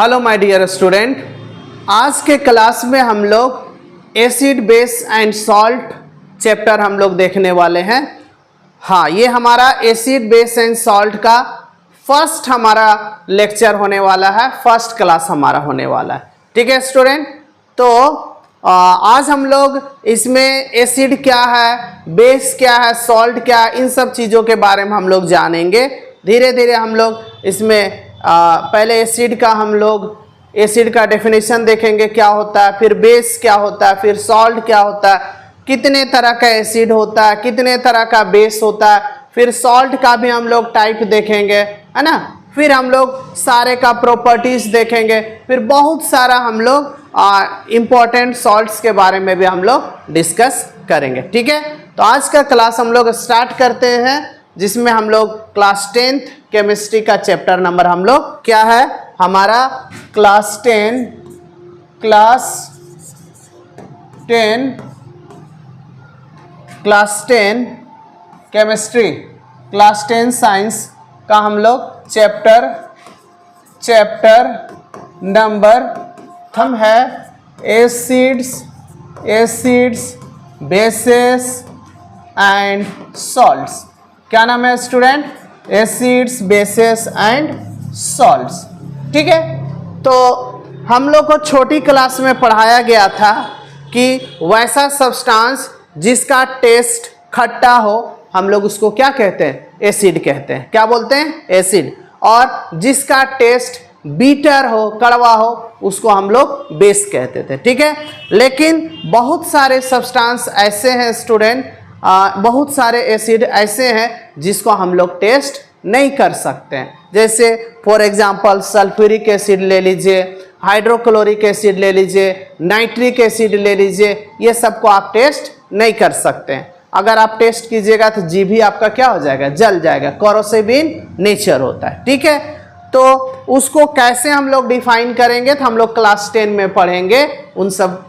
Hello my dear student, आज के class में हम लोग acid base and salt chapter हम लोग देखने वाले हैं। हाँ, ये हमारा एसिड बेस एंड सॉल्ट का फर्स्ट हमारा लेक्चर होने वाला है, फर्स्ट क्लास हमारा होने वाला है। ठीक है स्टूडेंट, तो आज हम लोग इसमें एसिड क्या है, बेस क्या है, सॉल्ट क्या है, इन सब चीज़ों के बारे में हम लोग जानेंगे। धीरे धीरे हम लोग इसमें पहले एसिड का हम लोग एसिड का डेफिनेशन देखेंगे क्या होता है, फिर बेस क्या होता है, फिर सॉल्ट क्या होता है, कितने तरह का एसिड होता है, कितने तरह का बेस होता है, फिर सॉल्ट का भी हम लोग टाइप देखेंगे, है ना। फिर हम लोग सारे का प्रॉपर्टीज देखेंगे, फिर बहुत सारा हम लोग इम्पोर्टेंट सॉल्ट्स के बारे में भी हम लोग डिस्कस करेंगे। ठीक है, तो आज का क्लास हम लोग स्टार्ट करते हैं, जिसमें हम लोग क्लास 10th केमिस्ट्री का चैप्टर नंबर हम लोग क्या है हमारा क्लास 10 केमिस्ट्री, क्लास 10 साइंस का हम लोग चैप्टर नंबर थम है एसिड्स बेसेस एंड सॉल्ट्स। क्या नाम है student? Acids bases and salts. ठीक है, तो हम लोग को छोटी क्लास में पढ़ाया गया था कि वैसा सब्सटेंस जिसका टेस्ट खट्टा हो हम लोग उसको क्या कहते हैं? एसिड कहते हैं। क्या बोलते हैं? एसिड। और जिसका टेस्ट बीटर हो, कड़वा हो, उसको हम लोग बेस कहते थे। ठीक है, लेकिन बहुत सारे सब्सटेंस ऐसे हैं स्टूडेंट, बहुत सारे एसिड ऐसे हैं जिसको हम लोग टेस्ट नहीं कर सकते हैं। जैसे फॉर एग्जांपल सल्फ्यूरिक एसिड ले लीजिए, हाइड्रोक्लोरिक एसिड ले लीजिए, नाइट्रिक एसिड ले लीजिए, ये सबको आप टेस्ट नहीं कर सकते हैं। अगर आप टेस्ट कीजिएगा तो जीभ आपका क्या हो जाएगा? जल जाएगा। कोरोसिव इन नेचर होता है। ठीक है, तो उसको कैसे हम लोग डिफाइन करेंगे तो हम लोग क्लास 10 में पढ़ेंगे। उन सब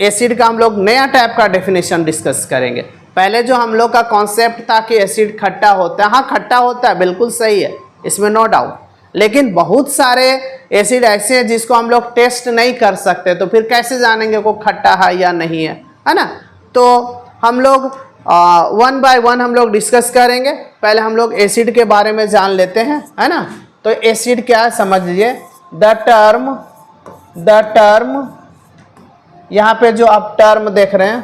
एसिड का हम लोग नया टाइप का डेफिनेशन डिस्कस करेंगे। पहले जो हम लोग का कॉन्सेप्ट था कि एसिड खट्टा होता है, हाँ खट्टा होता है, बिल्कुल सही है, इसमें नो डाउट। लेकिन बहुत सारे एसिड ऐसे हैं जिसको हम लोग टेस्ट नहीं कर सकते, तो फिर कैसे जानेंगे वो खट्टा है या नहीं है ना। तो हम लोग वन बाय वन हम लोग डिस्कस करेंगे। पहले हम लोग एसिड के बारे में जान लेते हैं, है ना। तो एसिड क्या है समझ लीजिए। द टर्म यहाँ पे जो आप टर्म देख रहे हैं,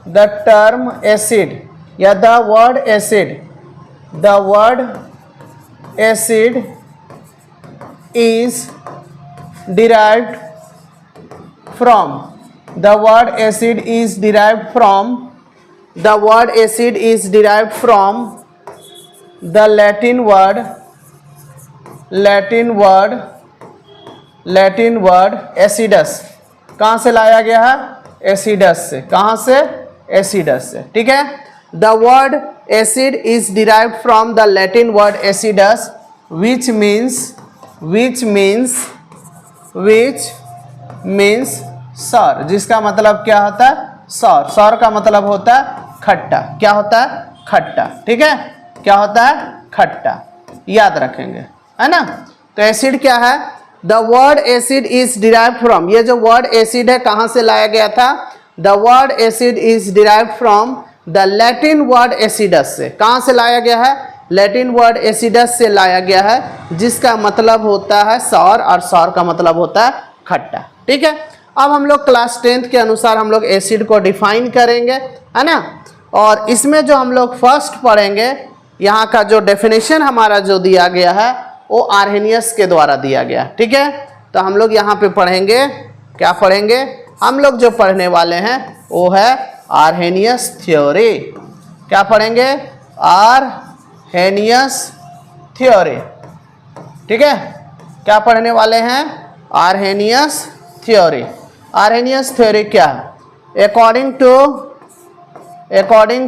द टर्म एसिड या the word acid is derived from the Latin word acidus। कहाँ से लाया गया है? एसिडस से। कहाँ से? एसिडस से। ठीक है, the word acid is derived from the Latin word acidus which means sour, जिसका मतलब क्या होता है? सॉर। सॉर का मतलब होता है खट्टा। क्या होता है? खट्टा। ठीक है, क्या होता है? खट्टा। याद रखेंगे, है ना। तो एसिड क्या है? The word acid is derived from, ये जो वर्ड एसिड है कहाँ से लाया गया था? The word acid is derived from the Latin word acidus से। कहाँ से लाया गया है? लैटिन वर्ड एसिडस से लाया गया है, जिसका मतलब होता है सॉर, और सॉर का मतलब होता है खट्टा। ठीक है, अब हम लोग क्लास 10th के अनुसार हम लोग एसिड को डिफाइन करेंगे, है ना। और इसमें जो हम लोग फर्स्ट पढ़ेंगे, यहाँ का जो डेफिनेशन हमारा जो दिया गया है वो आर्हेनियस के द्वारा दिया गया। ठीक है, तो हम लोग यहाँ पे पढ़ेंगे, क्या पढ़ेंगे? हम लोग जो पढ़ने वाले हैं वो है आर्हेनियस थ्योरी। क्या पढ़ेंगे? Arrhenius theory. ठीक है, क्या पढ़ने वाले हैं? Arrhenius theory. आर्हेनियस थ्योरी क्या है? अकॉर्डिंग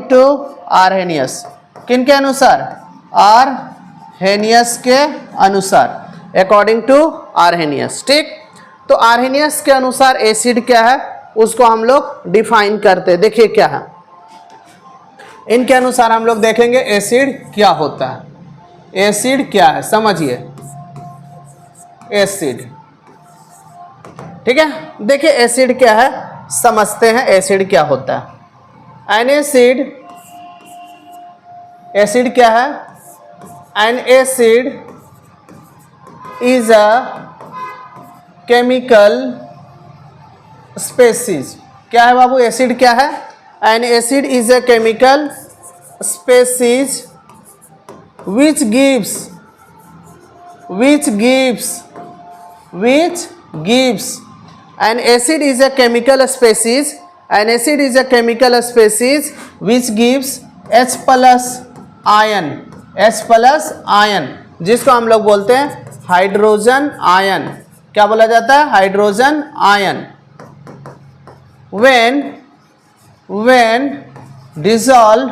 टू आर्हेनियस, किनके अनुसार? आर्हेनियस के अनुसार, अकॉर्डिंग टू आर्हेनियस। ठीक, तो आर्हेनियस के अनुसार एसिड क्या है उसको हम लोग डिफाइन करते हैं। देखिए क्या है, इनके अनुसार हम लोग देखेंगे एसिड क्या होता है। एसिड क्या है समझिए। एसिड। ठीक है, देखिए एसिड क्या है, समझते हैं एसिड क्या होता है। एन एसिड, एसिड क्या है? N acid is a chemical species. क्या है बाबू, एसिड क्या है? N acid is a chemical species which gives an acid is a chemical species, an acid is a chemical species which gives H plus ion, H plus ion जिसको हम लोग बोलते हैं hydrogen ion. क्या बोला जाता है? Hydrogen ion. when dissolve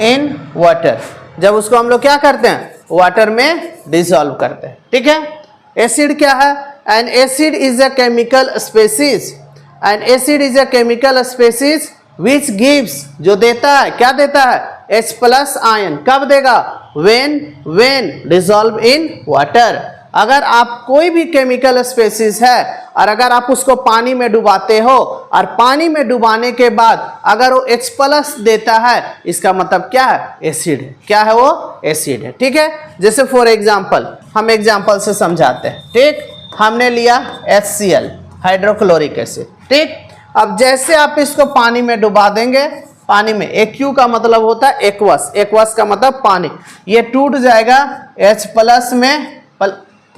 in water, जब उसको हम लोग क्या करते हैं? वाटर में डिसॉल्व करते हैं। ठीक है, एसिड क्या है? N acid is a chemical species, N acid is a chemical species which gives, जो देता है, क्या देता है? H plus ion. कब देगा? when dissolve in water. अगर आप कोई भी केमिकल स्पेसीज है और अगर आप उसको पानी में डुबाते हो और पानी में डुबाने के बाद अगर वो H प्लस देता है, इसका मतलब क्या है? एसिड है। क्या है वो? एसिड है। ठीक है, जैसे फॉर एग्जांपल, हम एग्जांपल से समझाते हैं। ठीक, हमने लिया HCl, हाइड्रोक्लोरिक एसिड। ठीक, अब जैसे आप इसको पानी में डुबा देंगे, पानी में, AQ का मतलब होता है एक्वस, एक्वस का मतलब पानी, ये टूट जाएगा H प्लस में,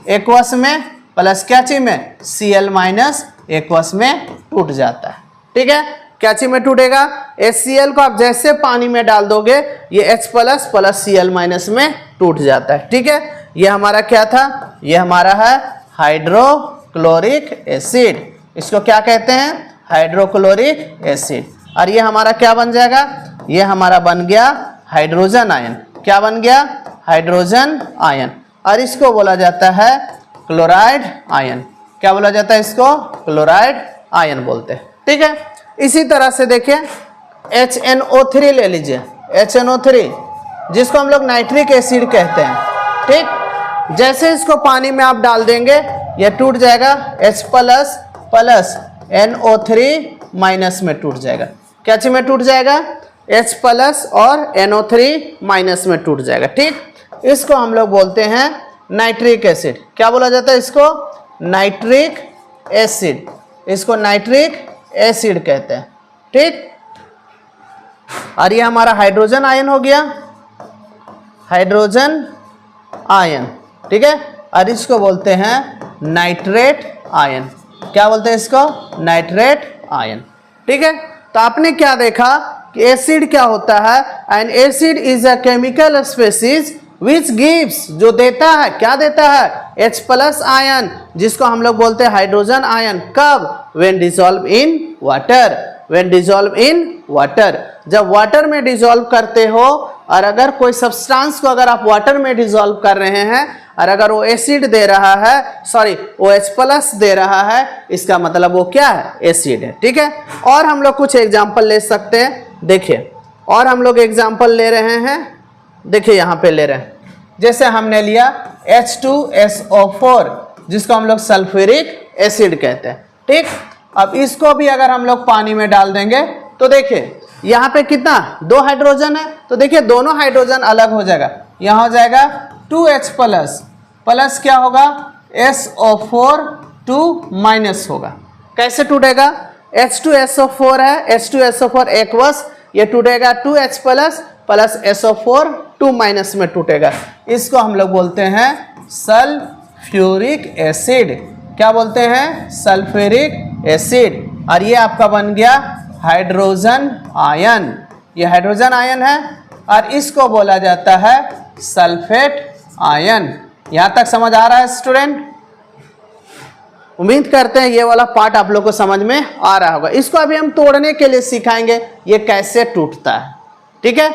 एक्वस में, प्लस क्या चीज में? Cl माइनस एक्वस में टूट जाता है। ठीक है, क्या चीज में टूटेगा? HCl को आप जैसे पानी में डाल दोगे, ये H plus plus Cl minus में टूट जाता है। ठीक है, ये हमारा क्या था? ये हमारा है हाइड्रोक्लोरिक एसिड। इसको क्या कहते हैं? Hydrochloric acid. और ये हमारा क्या बन जाएगा? ये हमारा बन गया हाइड्रोजन आयन। क्या बन गया? Hydrogen ion. और इसको बोला जाता है क्लोराइड आयन। क्या बोला जाता है इसको? क्लोराइड आयन बोलते हैं। ठीक है, इसी तरह से देखिए HNO3 ले लीजिए, HNO3 जिसको हम लोग नाइट्रिक एसिड कहते हैं। ठीक, जैसे इसको पानी में आप डाल देंगे, ये टूट जाएगा, H plus plus NO3 minus में टूट जाएगा। क्या चीज में टूट जाएगा? H प्लस और NO3 माइनस में टूट जाएगा। ठीक, इसको हम लोग बोलते हैं नाइट्रिक एसिड। क्या बोला जाता है इसको? Nitric acid. इसको नाइट्रिक एसिड कहते हैं। ठीक, और ये हमारा हाइड्रोजन आयन हो गया, हाइड्रोजन आयन। ठीक है, और इसको बोलते हैं नाइट्रेट आयन। क्या बोलते हैं इसको? Nitrate ion. ठीक है, तो आपने क्या देखा कि एसिड क्या होता है? N acid is a chemical species which gives, जो देता है, क्या देता है? H प्लस आयन, जिसको हम लोग बोलते हैं हाइड्रोजन आयन। कब? when dissolve in water, when dissolve in water, जब वाटर में डिसॉल्व करते हो और अगर कोई सब्सटेंस को अगर आप वाटर में डिसॉल्व कर रहे हैं और अगर वो एसिड दे रहा है, सॉरी वो H प्लस दे रहा है, इसका मतलब वो क्या है? एसिड है। ठीक है, और हम लोग कुछ एग्जाम्पल ले सकते हैं। देखिए, और हम लोग एग्जाम्पल ले रहे हैं, देखिए यहाँ पे ले रहे हैं, जैसे हमने लिया H2SO4 जिसको हम लोग सल्फ्यूरिक एसिड कहते हैं। ठीक, अब इसको भी अगर हम लोग पानी में डाल देंगे तो देखिए यहाँ पे कितना? 2 हाइड्रोजन है, तो देखिए दोनों हाइड्रोजन अलग हो जाएगा। यहाँ हो जाएगा 2H प्लस, प्लस क्या होगा? SO4 2 माइनस होगा। कैसे टूटेगा? H2SO4 है, H2SO4 एक्वस, ये टूटेगा 2H plus plus SO4 2 minus में टूटेगा। इसको हम लोग बोलते हैं सल्फ्यूरिक एसिड। क्या बोलते हैं? Sulphuric acid. और ये आपका बन गया हाइड्रोजन आयन। ये हाइड्रोजन आयन है और इसको बोला जाता है सल्फेट आयन। यहाँ तक समझ आ रहा है स्टूडेंट? उम्मीद करते हैं ये वाला पार्ट आप लोग को समझ में आ रहा होगा। इसको अभी हम तोड़ने के लिए सिखाएंगे ये कैसे टूटता है। ठीक है,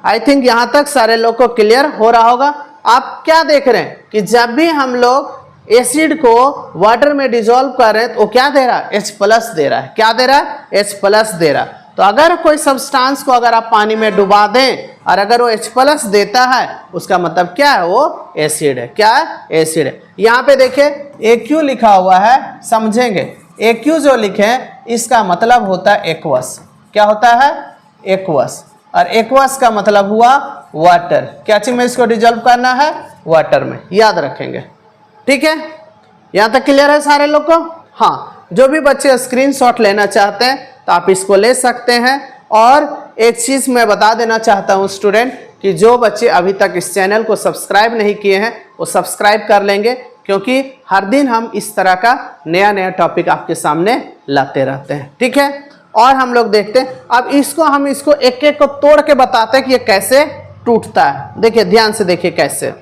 आई थिंक यहाँ तक सारे लोग को क्लियर हो रहा होगा। आप क्या देख रहे हैं कि जब भी हम लोग एसिड को वाटर में डिसॉल्व कर रहे हैं तो क्या दे रहा है? H प्लस दे रहा है। क्या दे रहा है? H प्लस दे रहा है। तो अगर कोई सब्सटेंस को अगर आप पानी में डुबा दें और अगर वो H+ देता है, उसका मतलब क्या है, वो एसिड है। क्या है, एसिड है। यहाँ पे देखिए AQ लिखा हुआ है, समझेंगे। AQ जो लिखे इसका मतलब होता है एक्वस। क्या होता है, एक्वस। और एक्वस का मतलब हुआ वाटर। क्या चीज में इसको डिजॉल्व करना है, वाटर में, याद रखेंगे। ठीक है, यहाँ तक क्लियर है सारे लोग को? हाँ, जो भी बच्चे स्क्रीनशॉट लेना चाहते हैं तो आप इसको ले सकते हैं। और एक चीज़ मैं बता देना चाहता हूँ स्टूडेंट, कि जो बच्चे अभी तक इस चैनल को सब्सक्राइब नहीं किए हैं वो सब्सक्राइब कर लेंगे, क्योंकि हर दिन हम इस तरह का नया नया टॉपिक आपके सामने लाते रहते हैं। ठीक है, और हम लोग देखते हैं अब हम इसको एक एक को तोड़ के बताते हैं कि ये कैसे टूटता है। देखिए ध्यान से देखिए कैसे।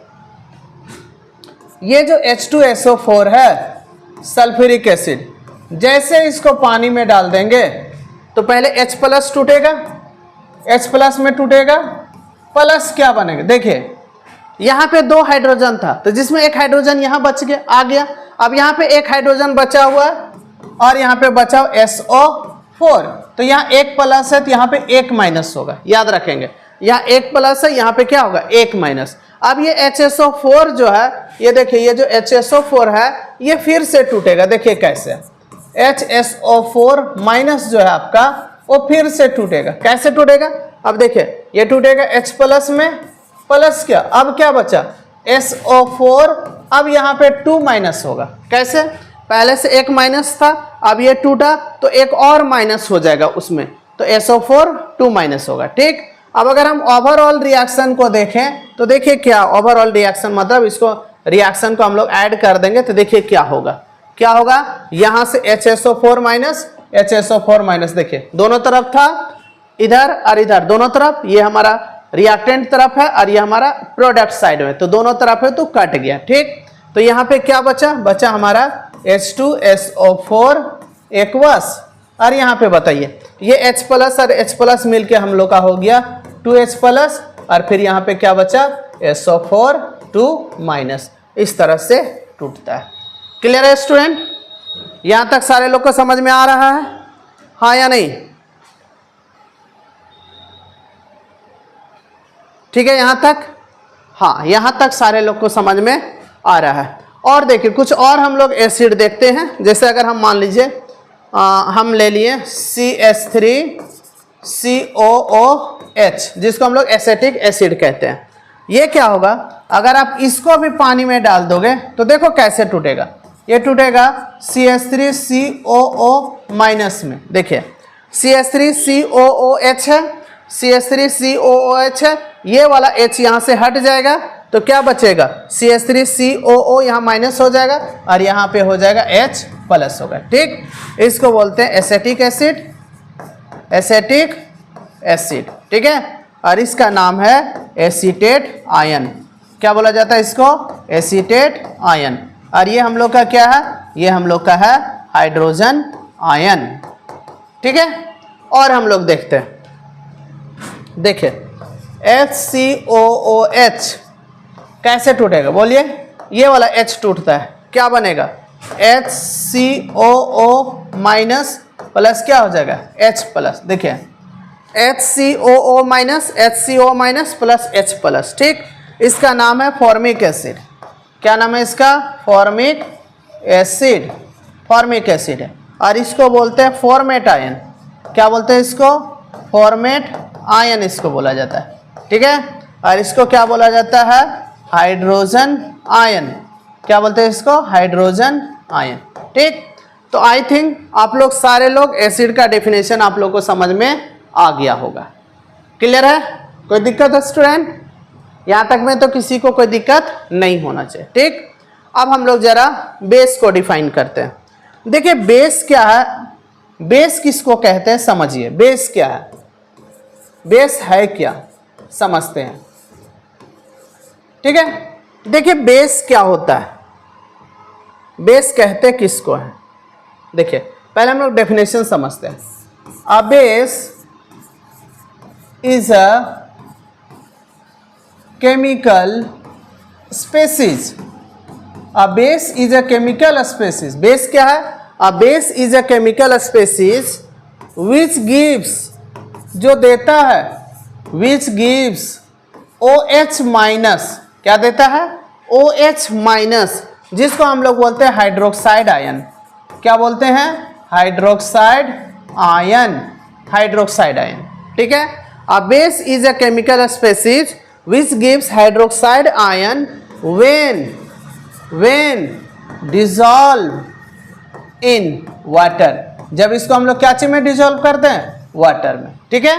ये जो H2SO4 है, सल्फ्यूरिक एसिड, जैसे इसको पानी में डाल देंगे तो पहले H+ टूटेगा, H+ में टूटेगा, प्लस क्या बनेगा, देखिए यहाँ पे 2 हाइड्रोजन था तो जिसमें एक हाइड्रोजन यहाँ बच गया, आ गया। अब यहाँ पे एक हाइड्रोजन बचा हुआ है और यहाँ पे बचा SO4, तो यहाँ एक प्लस है तो यहाँ पे एक माइनस होगा, याद रखेंगे। यहाँ एक प्लस है, यहाँ पे क्या होगा, एक माइनस। अब ये HSO4 जो है, ये देखिए ये जो HSO4 है ये फिर से टूटेगा। देखिए कैसे, HSO4 माइनस जो है आपका वो फिर से टूटेगा। कैसे टूटेगा, अब देखिए ये टूटेगा H+ में, प्लस क्या, अब क्या बचा, SO4। अब यहाँ पे 2 माइनस होगा। कैसे, पहले से एक माइनस था, अब ये टूटा तो एक और माइनस हो जाएगा उसमें, तो SO4 2 माइनस होगा। ठीक, अब अगर हम ओवरऑल रिएक्शन को देखें तो देखिए क्या ओवरऑल रिएक्शन, मतलब इसको रिएक्शन को हम लोग ऐड कर देंगे तो देखिए क्या होगा। क्या होगा, यहाँ से HSO4 माइनस HSO4 माइनस, देखिए दोनों तरफ था, इधर और इधर दोनों तरफ, ये हमारा रिएक्टेंट तरफ है और ये हमारा प्रोडक्ट साइड में, तो दोनों तरफ है तो कट गया। ठीक, तो यहाँ पे क्या बचा, बचा हमारा H2SO4 एक्वस। और यहाँ पे बताइए ये H+ और H+ मिलके हम लोग का हो गया 2H+, और फिर यहाँ पे क्या बचा, SO4 2 माइनस। इस तरह से टूटता है। क्लियर है स्टूडेंट, यहाँ तक सारे लोग को समझ में आ रहा है, हाँ या नहीं? ठीक है यहाँ तक, हाँ यहाँ तक सारे लोग को समझ में आ रहा है। और देखिए कुछ और हम लोग एसिड देखते हैं। जैसे अगर हम मान लीजिए हम ले लिए CH3COOH, जिसको हम लोग एसिटिक एसिड कहते हैं। ये क्या होगा, अगर आप इसको भी पानी में डाल दोगे तो देखो कैसे टूटेगा। ये टूटेगा CH3COO माइनस में। देखिए CH3COOH है, CH3COOH है, ये वाला H यहाँ से हट जाएगा तो क्या बचेगा, CH3COO यहाँ माइनस हो जाएगा और यहाँ पे हो जाएगा H+ होगा। ठीक, इसको बोलते हैं एसिटिक एसिड, एसिटिक एसिड। ठीक है, और इसका नाम है एसीटेट आयन। क्या बोला जाता है इसको, एसीटेट आयन। और ये हम लोग का क्या है, ये हम लोग का है हाइड्रोजन आयन। ठीक है, और हम लोग देखते हैं, देखिए HCOOH कैसे टूटेगा, बोलिए। ये वाला H टूटता है, क्या बनेगा, HCOO माइनस प्लस क्या हो जाएगा, H+। देखिए HCOO minus HCO minus plus H+। ठीक, इसका नाम है फॉर्मिक एसिड। क्या नाम है इसका, फॉर्मिक एसिड, फॉर्मिक एसिड है। और इसको बोलते हैं फॉर्मेट आयन। क्या बोलते हैं इसको, फॉर्मेट आयन इसको बोला जाता है। ठीक है, और इसको क्या बोला जाता है, हाइड्रोजन आयन। क्या बोलते हैं इसको, हाइड्रोजन आयन। ठीक, तो आई थिंक आप लोग सारे लोग एसिड का डेफिनेशन आप लोग को समझ में आ गया होगा। क्लियर है, कोई दिक्कत है स्टूडेंट? यहाँ तक में तो किसी को कोई दिक्कत नहीं होना चाहिए। ठीक, अब हम लोग जरा बेस को डिफाइन करते हैं। देखिए बेस क्या है, बेस किसको कहते हैं समझिए। बेस क्या है, बेस है क्या, समझते हैं। ठीक है, देखिए बेस क्या होता है, बेस कहते किसको है। देखिए पहले हम लोग डेफिनेशन समझते हैं। A base is a chemical species. A base is a chemical species. Base क्या है, a base is a chemical species which gives जो देता है विच गिव्स OH माइनस, क्या देता है OH माइनस, जिसको हम लोग बोलते हैं हाइड्रोक्साइड आयन। क्या बोलते हैं हाइड्रोक्साइड आयन, हाइड्रोक्साइड आयन। ठीक है। A base is a chemical species which gives hydroxide ion when dissolve in water. जब इसको हम लोग क्या चीज में डिसॉल्व करते हैं, वाटर में। ठीक है।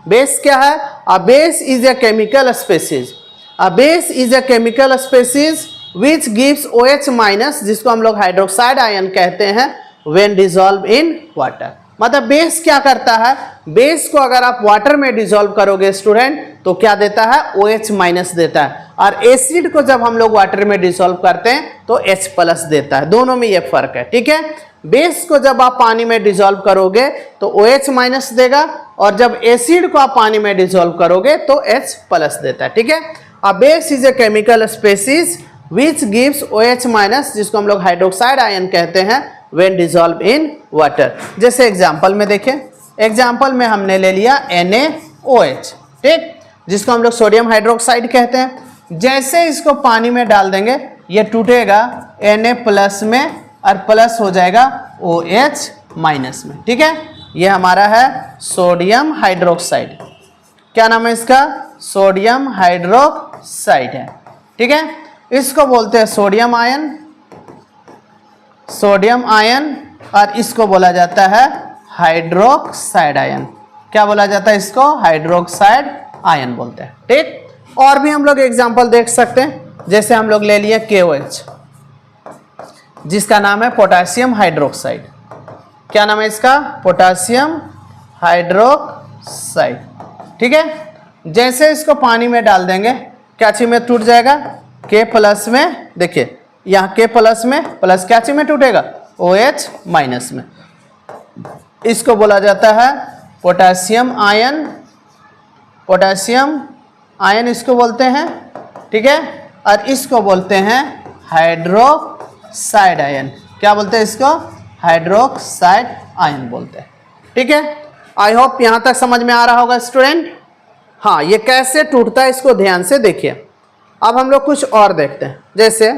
बेस क्या है, a base is a chemical species, a base is a chemical species which gives OH minus, जिसको हम लोग हाइड्रोक्साइड आयन कहते हैं, व्हेन डिसॉल्व इन वाटर। मतलब बेस क्या करता है, बेस को अगर आप वाटर में डिसॉल्व करोगे स्टूडेंट तो क्या देता है OH माइनस देता है, और एसिड को जब हम लोग वाटर में डिसॉल्व करते हैं तो H प्लस देता है। दोनों में ये फर्क है। ठीक है। बेस को जब आप पानी में डिसॉल्व करोगे तो OH माइनस देगा, और जब एसिड को आप पानी में डिसॉल्व करोगे तो H प्लस देता है। ठीक है। A base is a chemical species which gives OH minus, जिसको हम लोग हाइड्रोक्साइड आयन कहते हैं, व्हेन डिसॉल्व इन वाटर। जैसे एग्जांपल में देखें, एग्जांपल में हमने ले लिया NaOH, ठीक, जिसको हम लोग सोडियम हाइड्रोक्साइड कहते हैं। जैसे इसको पानी में डाल देंगे ये टूटेगा Na प्लस में और प्लस हो जाएगा OH माइनस में। ठीक है। ये हमारा है सोडियम हाइड्रोक्साइड। क्या नाम है इसका, सोडियम हाइड्रोक्साइड है। ठीक है। इसको बोलते हैं सोडियम आयन, सोडियम आयन, और इसको बोला जाता है हाइड्रोक्साइड आयन। क्या बोला जाता है इसको, हाइड्रोक्साइड आयन बोलते हैं। ठीक। और भी हम लोग एग्जांपल देख सकते हैं, जैसे हम लोग ले लिए KOH, जिसका नाम है पोटेशियम हाइड्रोक्साइड। क्या नाम है इसका, पोटेशियम हाइड्रोक्साइड। ठीक है। जैसे इसको पानी में डाल देंगे क्या चीज में टूट जाएगा, K प्लस में। देखिए यहाँ K प्लस में, प्लस क्या चीज में टूटेगा, OH माइनस में। इसको बोला जाता है पोटेशियम आयन, पोटेशियम आयन इसको बोलते हैं। ठीक है। और इसको बोलते हैं हाइड्रोक्साइड आयन। क्या बोलते हैं इसको, हाइड्रोक्साइड आयन बोलते हैं। ठीक है। आई होप यहाँ तक समझ में आ रहा होगा स्टूडेंट। हाँ, ये कैसे टूटता है इसको ध्यान से देखिए। अब हम लोग कुछ और देखते हैं। जैसे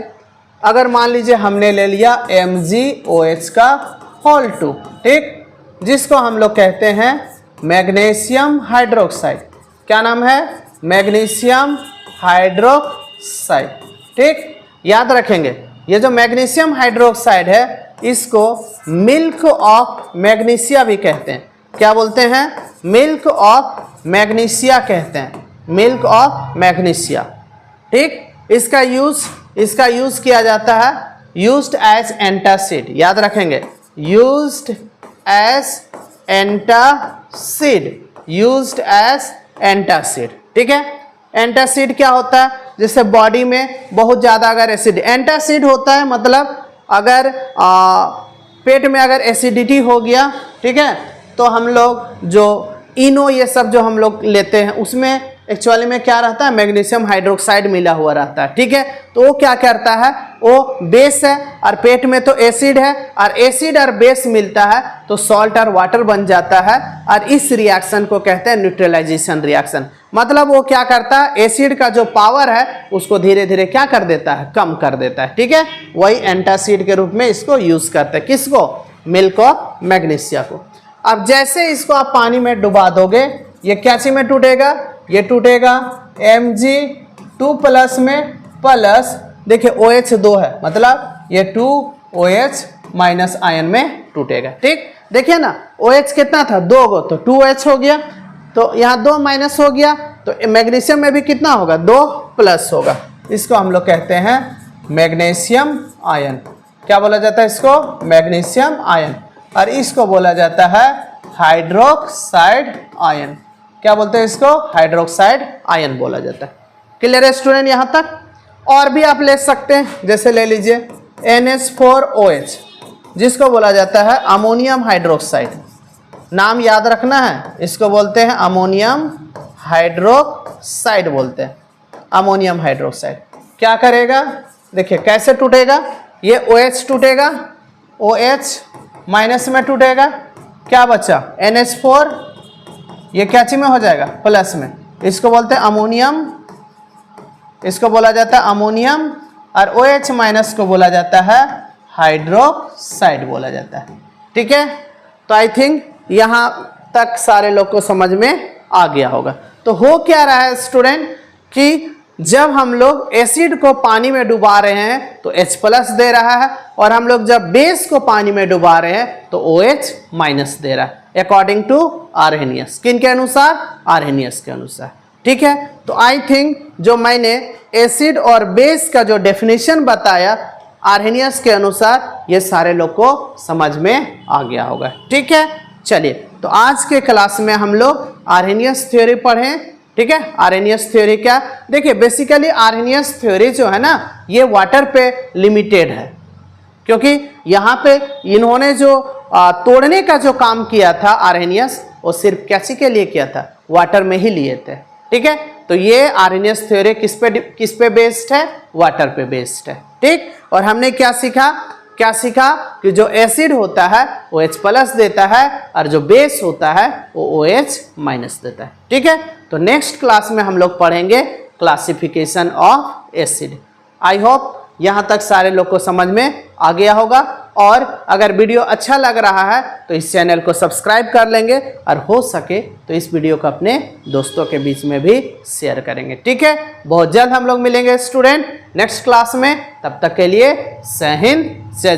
अगर मान लीजिए हमने ले लिया MgOH का होल 2, ठीक, जिसको हम लोग कहते हैं मैग्नीशियम हाइड्रोक्साइड। क्या नाम है, मैग्नीशियम हाइड्रोक्साइड। ठीक, याद रखेंगे ये जो मैग्नीशियम हाइड्रोक्साइड है इसको मिल्क ऑफ मैग्नीशिया भी कहते हैं। क्या बोलते हैं, मिल्क ऑफ मैग्नीशिया कहते हैं, मिल्क ऑफ मैग्नीशिया। ठीक, इसका यूज किया जाता है, यूज्ड एज एंटासिड। याद रखेंगे, used as antacid, used as antacid. ठीक है। एंटासिड क्या होता है, जैसे बॉडी में बहुत ज़्यादा अगर एसिड, एंटासिड होता है मतलब अगर पेट में अगर एसिडिटी हो गया, ठीक है, तो हम लोग जो इनो ये सब जो हम लोग लेते हैं उसमें एक्चुअली में क्या रहता है, मैग्नीशियम हाइड्रोक्साइड मिला हुआ रहता है। ठीक है। तो वो क्या करता है, वो बेस है और पेट में तो एसिड है, और एसिड और बेस मिलता है तो सॉल्ट और वाटर बन जाता है, और इस रिएक्शन को कहते हैं न्यूट्रलाइजेशन रिएक्शन। मतलब वो क्या करता है, एसिड का जो पावर है उसको धीरे धीरे क्या कर देता है, कम कर देता है। ठीक है। वही एंटासिड के रूप में इसको यूज करते हैं। किसको, मिल्क ऑफ मैग्नीशिया को। अब जैसे इसको आप पानी में डुबा दोगे ये क्या चीज में टूटेगा, ये टूटेगा Mg2 प्लस में, प्लस देखिए OH 2 है मतलब ये 2OH माइनस आयन में टूटेगा। ठीक, देखिए ना OH कितना था, 2 गो, तो 2OH हो गया, तो यहाँ 2 माइनस हो गया, तो मैग्नीशियम में भी कितना होगा, 2 प्लस होगा। इसको हम लोग कहते हैं मैग्नीशियम आयन। क्या बोला जाता है इसको, मैग्नीशियम आयन, और इसको बोला जाता है हाइड्रोक्साइड आयन। क्या बोलते हैं इसको, हाइड्रोक्साइड आयन बोला जाता है। क्लियर है स्टूडेंट यहाँ तक। और भी आप ले सकते हैं, जैसे ले लीजिए NH4OH, जिसको बोला जाता है अमोनियम हाइड्रोक्साइड। नाम याद रखना है, इसको बोलते हैं अमोनियम हाइड्रोक्साइड बोलते हैं, अमोनियम हाइड्रोक्साइड। क्या करेगा, देखिए कैसे टूटेगा, ये OH टूटेगा, OH माइनस में टूटेगा, क्या बचा NH4, ये क्या चीज में हो जाएगा, प्लस में। इसको बोलते हैं अमोनियम, इसको बोला जाता है अमोनियम, और OH माइनस को बोला जाता है हाइड्रोक्साइड बोला जाता है। ठीक है, तो आई थिंक यहाँ तक सारे लोग को समझ में आ गया होगा। तो हो क्या रहा है स्टूडेंट कि जब हम लोग एसिड को पानी में डुबा रहे हैं तो H प्लस दे रहा है, और हम लोग जब बेस को पानी में डुबा रहे हैं तो OH माइनस दे रहा है, अकॉर्डिंग टू आर्हेनियस। किन के अनुसार, आर्हेनियस के अनुसार। ठीक है, तो आई थिंक जो मैंने एसिड और बेस का जो डेफिनेशन बताया आर्हेनियस के अनुसार, ये सारे लोग को समझ में आ गया होगा। ठीक है, चलिए तो आज के क्लास में हम लोग आर्हेनियस थ्योरी पढ़ें। ठीक है, आर्हेनियस थ्योरी क्या, देखिए बेसिकली आर्हेनियस थ्योरी जो है ना ये वाटर पे लिमिटेड है, क्योंकि यहाँ पे इन्होंने जो तोड़ने का जो काम किया था आर्हेनियस, वो सिर्फ कैसी के लिए किया था, वाटर में ही लिए थे। ठीक है, तो ये आर्हेनियस थ्योरी किस पे बेस्ड है, वाटर पे बेस्ड है। ठीक, और हमने क्या सीखा कि जो एसिड होता है वो H प्लस देता है, और जो बेस होता है वो OH माइनस देता है। ठीक है, तो नेक्स्ट क्लास में हम लोग पढ़ेंगे classification of acid. I hope यहाँ तक सारे लोग को समझ में आ गया होगा, और अगर वीडियो अच्छा लग रहा है तो इस चैनल को सब्सक्राइब कर लेंगे, और हो सके तो इस वीडियो को अपने दोस्तों के बीच में भी शेयर करेंगे। ठीक है, बहुत जल्द हम लोग मिलेंगे स्टूडेंट नेक्स्ट क्लास में, तब तक के लिए जय हिंद जय